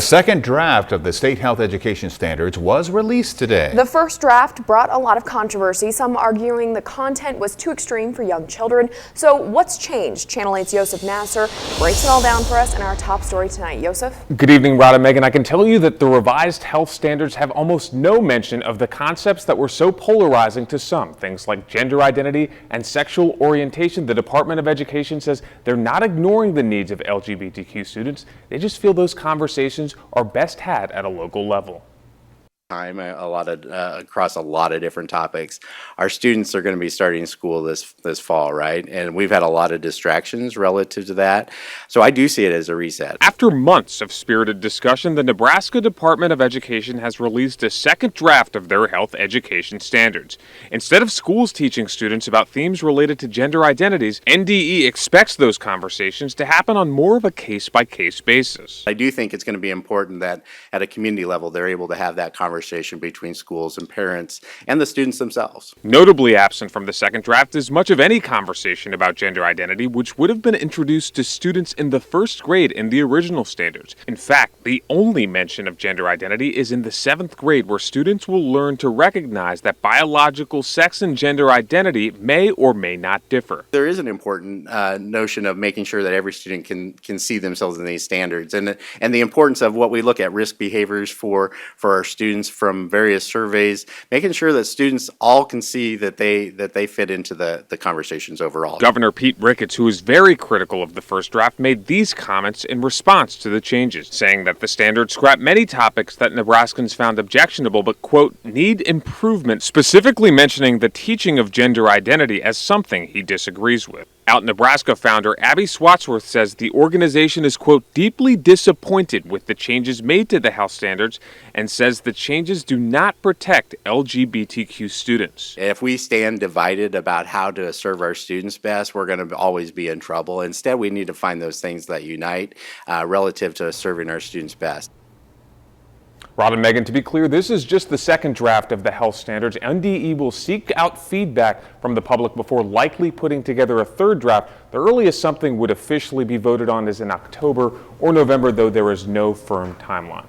The second draft of the state health education standards was released today. The first draft brought a lot of controversy, some arguing the content was too extreme for young children. So what's changed? Channel 8's Yosef Nasser breaks it all down for us in our top story tonight. Yosef? Good evening, Rod and Megan. I can tell you that the revised health standards have almost no mention of the concepts that were so polarizing to some, things like gender identity and sexual orientation. The Department of Education says they're not ignoring the needs of LGBTQ students. They just feel those conversations are best had at a local level. Across a lot of different topics. Our students are going to be starting school this fall, right? And we've had a lot of distractions relative to that. So I do see it as a reset. After months of spirited discussion, the Nebraska Department of Education has released a second draft of their health education standards. Instead of schools teaching students about themes related to gender identities, NDE expects those conversations to happen on more of a case-by-case basis. I do think it's going to be important that at a community level they're able to have that conversation between schools and parents and the students themselves. Notably absent from the second draft is much of any conversation about gender identity, which would have been introduced to students in the first grade in the original standards. In fact, the only mention of gender identity is in the 7th grade, where students will learn to recognize that biological sex and gender identity may or may not differ. There is an important notion of making sure that every student can see themselves in these standards, and the importance of what we look at risk behaviors for our students from various surveys, making sure that students all can see that they fit into the conversations overall. Governor Pete Ricketts, who is very critical of the first draft, made these comments in response to the changes, saying that the standards scrap many topics that Nebraskans found objectionable but, quote, need improvement, specifically mentioning the teaching of gender identity as something he disagrees with. Out Nebraska founder Abby Swatsworth says the organization is, quote, deeply disappointed with the changes made to the health standards and says the changes do not protect LGBTQ students. If we stand divided about how to serve our students best, we're going to always be in trouble. Instead, we need to find those things that unite relative to serving our students best. Rod and Megan, to be clear, this is just the second draft of the health standards. NDE will seek out feedback from the public before likely putting together a third draft. The earliest something would officially be voted on is in October or November, though there is no firm timeline.